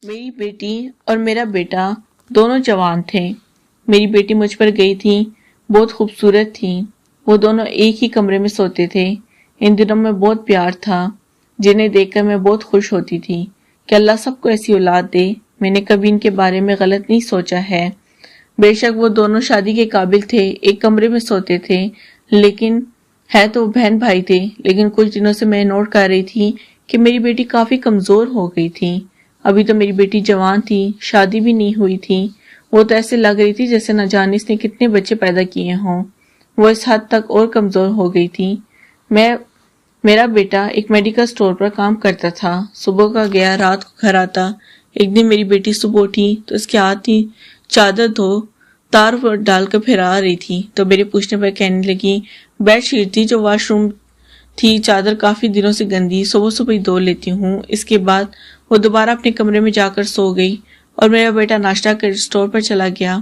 میری بیٹی اور میرا بیٹا دونوں جوان تھے۔ میری بیٹی مجھ پر گئی تھی، بہت خوبصورت تھی۔ وہ دونوں ایک ہی کمرے میں سوتے تھے۔ ان دنوں میں بہت پیار تھا، جنہیں دیکھ کر میں بہت خوش ہوتی تھی کہ اللہ سب کو ایسی اولاد دے۔ میں نے کبھی ان کے بارے میں غلط نہیں سوچا ہے۔ بے شک وہ دونوں شادی کے قابل تھے، ایک کمرے میں سوتے تھے، لیکن ہے تو وہ بہن بھائی تھے۔ لیکن کچھ دنوں سے میں نوٹ کر رہی تھی کہ میری بیٹی کافی کمزور ہو گئی تھی۔ ابھی تو میری بیٹی جوان تھی، شادی بھی نہیں ہوئی تھی۔ وہ تو ایسے لگ رہی تھی جیسے نہ جانے اس نے کتنے بچے پیدا کیے ہوں۔ وہ اس حد تک اور کمزور ہو گئی تھی۔ میرا بیٹا ایک میڈیکل سٹور پر کام کرتا تھا، صبح کا گیا رات کو گھر آتا۔ ایک دن میری بیٹی صبح اٹھی تو اس کے ہاتھ کی چادر دھو تار ڈال کر پھیلا رہی تھی، تو میرے پوچھنے پر کہنے لگی بیڈ شیٹ تھی جو واش روم تھی، چادر کافی دنوں سے گندی، صبح صبح ہی دھو لیتی ہوں۔ اس کے بعد وہ دوبارہ اپنے کمرے میں جا کر سو گئی اور میرا بیٹا ناشتہ کر اسٹور پر چلا گیا۔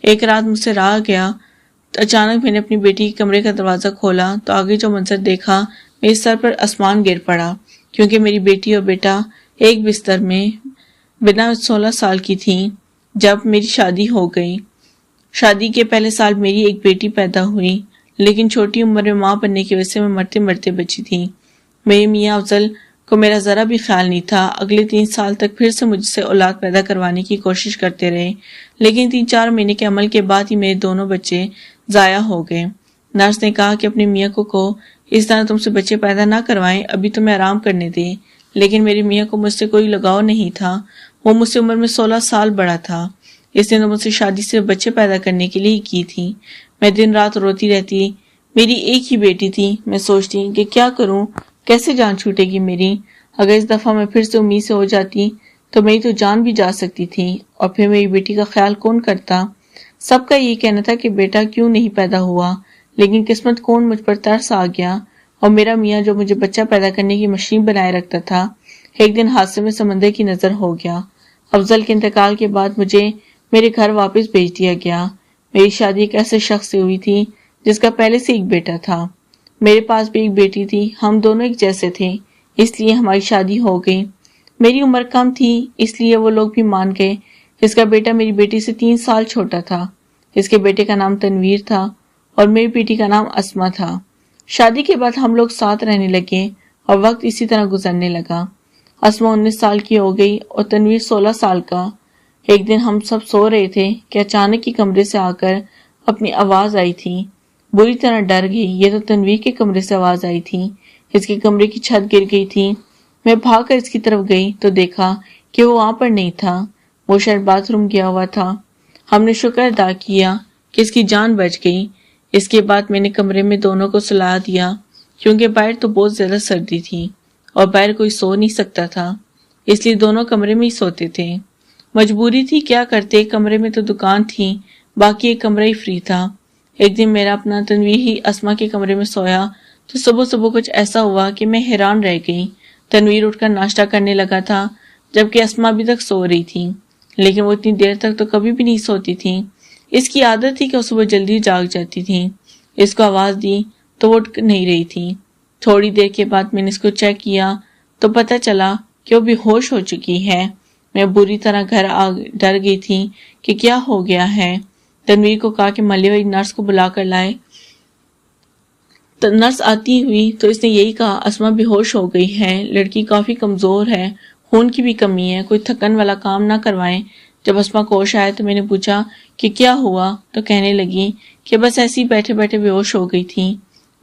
ایک رات مجھ سے رہا گیا، اچانک میں نے اپنی بیٹی کے کمرے کا دروازہ کھولا تو آگے جو منظر دیکھا، میرے سر پر آسمان گر پڑا، کیونکہ میری بیٹی اور بیٹا ایک بستر میں بنا 16 سال کی تھیں جب میری شادی ہو گئی۔ شادی کے پہلے سال میری ایک بیٹی پیدا ہوئی، لیکن چھوٹی عمر میں ماں بننے کی وجہ سے میں مرتے مرتے بچی تھی۔ میرے میاں افضل کو میرا ذرا بھی خیال نہیں تھا۔ اگلے 3 سال تک پھر سے مجھ سے اولاد پیدا کروانے کی کوشش کرتے رہے، لیکن 3-4 مہینے کے عمل کے بعد ہی میرے دونوں بچے ضائع ہو گئے۔ نرس نے کہا کہ اپنے میاں کو کہو اس طرح تم سے بچے پیدا نہ کروائیں، ابھی تمہیں آرام کرنے دیں۔ لیکن میرے میاں کو مجھ سے کوئی لگاؤ نہیں تھا، وہ مجھ سے عمر میں 16 سال بڑا تھا۔ اس نے تو مجھ سے شادی سے بچے پیدا کرنے کے لیے ہی کی تھی۔ میں دن رات روتی رہتی، میری ایک ہی بیٹی تھی۔ میں سوچتی کہ کیا کروں، کیسے جان چھوٹے گی میری۔ اگر اس دفعہ میں پھر سے امید سے ہو جاتی تو میری تو جان بھی جا سکتی تھی، اور پھر میری بیٹی کا خیال کون کرتا۔ سب کا یہ کہنا تھا کہ بیٹا کیوں نہیں پیدا ہوا، لیکن قسمت کون مجھ پر ترس آ گیا، اور میرا میاں جو مجھے بچہ پیدا کرنے کی مشین بنائے رکھتا تھا، ایک دن حادثے میں سمندر کی نظر ہو گیا۔ افضل کے انتقال کے بعد مجھے میرے گھر واپس بھیج دیا گیا۔ میری شادی ایک ایسے شخص سے ہوئی تھی جس کا پہلے سے ایک بیٹا تھا۔ میرے پاس بھی ایک بیٹی تھی، ہم دونوں ایک جیسے تھے، اس لیے ہماری شادی ہو گئی۔ میری عمر کم تھی، اس لیے وہ لوگ بھی مان گئے۔ اس کا بیٹا میری بیٹی سے 3 سال چھوٹا تھا۔ اس کے بیٹے کا نام تنویر تھا اور میری بیٹی کا نام اسما تھا۔ شادی کے بعد ہم لوگ ساتھ رہنے لگے اور وقت اسی طرح گزرنے لگا۔ اسما 19 سال کی ہو گئی اور تنویر 16 سال کا۔ ایک دن ہم سب سو رہے تھے کہ اچانک ہی کمرے سے آ کر اپنی آواز آئی تھی۔ بری طرح ڈر گئی، یہ تو تنویر کے کمرے سے آواز آئی تھی۔ اس کے کمرے کی چھت گر گئی تھی۔ میں بھاگ کر اس کی طرف گئی تو دیکھا کہ وہ وہاں پر نہیں تھا، وہ شاید باتھ روم گیا ہوا تھا۔ ہم نے شکر ادا کیا کہ اس کی جان بچ گئی۔ اس کے بعد میں نے کمرے میں دونوں کو سلا دیا، کیونکہ باہر تو بہت زیادہ سردی تھی اور باہر کوئی سو نہیں سکتا تھا، اس لیے دونوں کمرے میں ہی سوتے تھے۔ مجبوری تھی، کیا کرتے، کمرے میں تو دکان تھی، باقی ایک کمرہ ہی فری تھا۔ ایک دن میرا اپنا تنویر ہی اسما کے کمرے میں سویا تو صبح صبح کچھ ایسا ہوا کہ میں حیران رہ گئی۔ تنویر اٹھ کر ناشتہ کرنے لگا تھا، جبکہ اسما ابھی تک سو رہی تھی، لیکن وہ اتنی دیر تک تو کبھی بھی نہیں سوتی تھی۔ اس کی عادت تھی کہ وہ صبح جلدی جاگ جاتی تھی۔ اس کو آواز دی تو وہ اٹھ نہیں رہی تھی۔ تھوڑی دیر کے بعد میں نے اس کو چیک کیا تو پتہ چلا کہ وہ بے ہوش ہو چکی ہے۔ میں بری طرح گھر ڈر گئی تھی کہ کیا ہو گیا ہے۔ تنویر کو کہا کہ محلے والی نرس کو بلا کر لائے۔ نرس آتی ہوئی تو اس نے یہی کہا اسما بے ہوش ہو گئی ہے، لڑکی کافی کمزور ہے، خون کی بھی کمی ہے، کوئی تھکن والا کام نہ کروائیں۔ جب اسما کو ہوش آیا تو میں نے پوچھا کہ کیا ہوا، تو کہنے لگی کہ بس ایسے ہی بیٹھے بیٹھے بے ہوش ہو گئی تھی۔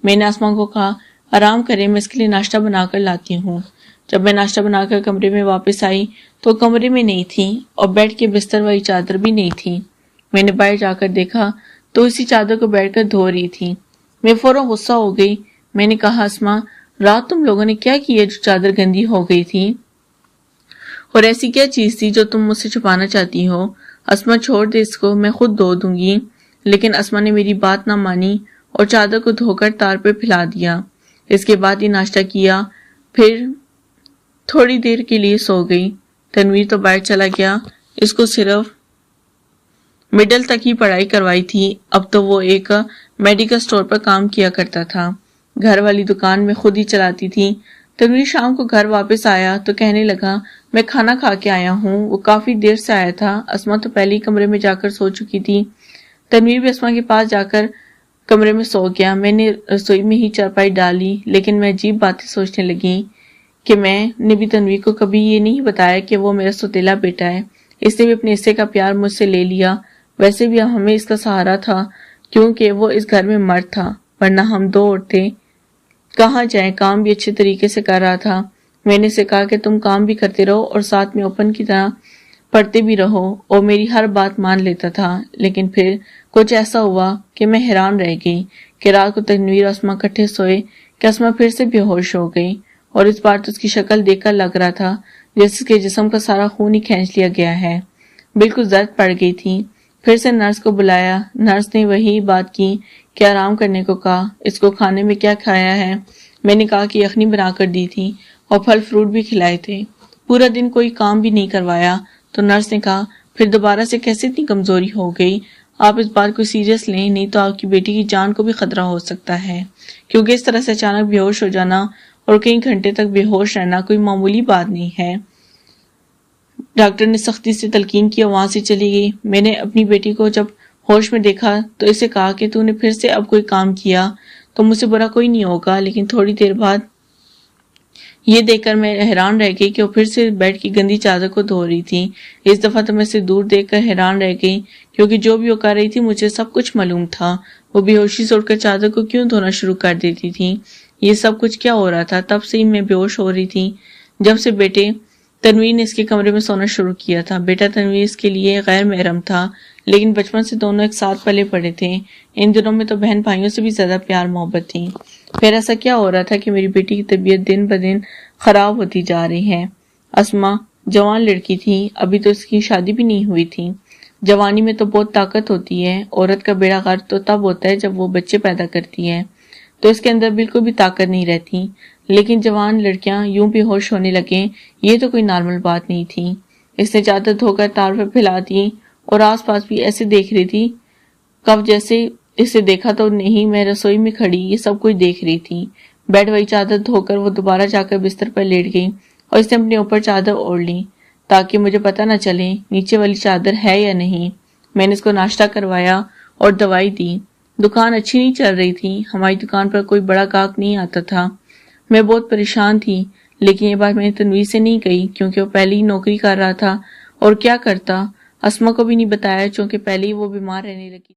میں نے اسما کو کہا آرام کریں، میں اس کے لیے ناشتہ بنا کر لاتی ہوں۔ جب میں ناشتہ بنا کر کمرے میں واپس آئی تو کمرے میں نہیں تھی اور بیڈ کے بستر والی چادر بھی نہیں تھی۔ میں نے باہر جا کر دیکھا تو اسی چادر کو بیٹھ کر دھو رہی تھی۔ میں فوراً غصہ ہو گئی۔ میں نے کہا اسما، رات تم لوگوں نے کیا کیا جو چادر گندی ہو گئی تھی، اور ایسی کیا چیز تھی جو تم مجھ سے چھپانا چاہتی ہو؟ اسما چھوڑ دے اس کو، میں خود دھو دوں گی۔ لیکن اسما نے میری بات نہ مانی اور چادر کو دھو کر تار پہ پھیلا دیا۔ اس کے بعد ہی ناشتہ کیا، پھر تھوڑی دیر کے لیے سو گئی۔ تنویر تو باہر چلا گیا، اس کو صرف مڈل تک ہی پڑھائی کروائی تھی، اب تو وہ ایک میڈیکل سٹور پر کام کیا کرتا تھا۔ گھر والی دکان میں خود ہی چلاتی تھی۔ تنویر شام کو گھر واپس آیا تو کہنے لگا میں کھانا کھا کے آیا ہوں. وہ کافی دیر سے آیا تھا. اسما تو پہلے ہی کمرے میں جا کر سو چکی تھی. تنویر بھی اسما کے پاس جا کر کمرے میں سو گیا. میں نے رسوئی میں ہی چارپائی ڈالی لیکن میں عجیب باتیں سوچنے لگی کہ میں نے بھی تنویر کو کبھی یہ نہیں بتایا کہ وہ میرا سوتیلا بیٹا ہے. اس نے بھی اپنے حصے کا پیار مجھ سے لے لیا. ویسے بھی ہمیں اس کا سہارا تھا کیونکہ وہ اس گھر میں مرد تھا، ورنہ ہم دو عورتیں کہاں جائیں. کام بھی اچھے طریقے سے کر رہا تھا. میں نے اسے کہا کہ تم کام بھی کرتے رہو اور ساتھ میں اوپن کی طرح پڑھتے بھی رہو، اور میری ہر بات مان لیتا تھا. لیکن پھر کچھ ایسا ہوا کہ میں حیران رہ گئی کہ رات کو تنویر اور اسما اکٹھے سوئے کہ اسما پھر سے بے ہوش ہو گئی، اور اس بار تو اس کی شکل دیکھ کر لگ رہا تھا جیسے کہ جسم کا سارا خون ہی کھینچ لیا گیا ہے. بالکل زرد پڑ گئی تھی. پھر سے نرس کو بلایا. نرس نے وہی بات کی کہ آرام کرنے کو کہا. اس کو کھانے میں کیا کھایا ہے؟ میں نے کہا کہ یخنی بنا کر دی تھی اور پھل فروٹ بھی کھلائے تھے. پورا دن کوئی کام بھی نہیں کروایا. تو نرس نے کہا پھر دوبارہ سے کیسے اتنی کمزوری ہو گئی؟ آپ اس بات کو سیریس لیں، نہیں تو آپ کی بیٹی کی جان کو بھی خطرہ ہو سکتا ہے، کیونکہ اس طرح سے اچانک بے ہوش ہو جانا اور کئی گھنٹے تک بے ہوش رہنا کوئی معمولی بات نہیں ہے. ڈاکٹر نے سختی سے تلقین کی اور وہاں سے چلی گئی. میں نے اپنی بیٹی کو جب ہوش میں دیکھا تو اسے کہا کہ تو نے پھر سے اب کوئی کام کیا تو مجھ سے برا کوئی نہیں ہوگا. لیکن تھوڑی دیر بعد یہ دیکھ کر میں حیران رہ گئی کہ وہ پھر سے بیڈ کی گندی چادر کو دھو رہی تھی. اس دفعہ تو میں اسے دور دیکھ کر حیران رہ گئی کیونکہ جو بھی وہ کر رہی تھی مجھے سب کچھ معلوم تھا. وہ بے ہوشی سے اٹھ کر چادر کو کیوں دھونا شروع کر دیتی تھی؟ یہ سب کچھ کیا ہو رہا تھا؟ تب سے ہی میں بے ہوش ہو رہی تھی جب سے بیٹے تنویر نے اس کے کمرے میں سونا شروع کیا تھا. بیٹا تنویر اس کے لیے غیر محرم تھا لیکن بچپن سے دونوں ایک ساتھ پلے پڑے تھے. ان دنوں میں تو بہن بھائیوں سے بھی زیادہ پیار محبت تھی. پھر ایسا کیا ہو رہا تھا کہ میری بیٹی کی طبیعت دن بدن خراب ہوتی جا رہی ہے؟ اسما جوان لڑکی تھی، ابھی تو اس کی شادی بھی نہیں ہوئی تھی. جوانی میں تو بہت طاقت ہوتی ہے. عورت کا بیڑا غرق تو تب ہوتا ہے جب وہ بچے پیدا کرتی ہے، تو اس کے اندر بالکل بھی طاقت نہیں رہتی. لیکن جوان لڑکیاں یوں بھی ہوش ہونے لگیں یہ تو کوئی نارمل بات نہیں تھی. اس نے چادر دھو کر تار پر پھیلا دی اور آس پاس بھی ایسے دیکھ رہی تھی کب جیسے اسے دیکھا تو نہیں. میں رسوئی میں کھڑی یہ سب کچھ دیکھ رہی تھی. بیڈ وہی چادر دھو کر وہ دوبارہ جا کر بستر پر لیٹ گئی اور اس نے اپنے اوپر چادر اوڑھ لی تاکہ مجھے پتہ نہ چلے نیچے والی چادر ہے یا نہیں. میں نے اس کو ناشتہ کروایا اور دوائی دی. دکان اچھی نہیں چل رہی تھی. ہماری دکان پر کوئی بڑا گاہک نہیں آتا تھا. میں بہت پریشان تھی لیکن یہ بات میں نے تنویر سے نہیں کہی کیونکہ وہ پہلے ہی نوکری کر رہا تھا اور کیا کرتا. اسما کو بھی نہیں بتایا چونکہ پہلے ہی وہ بیمار رہنے لگی.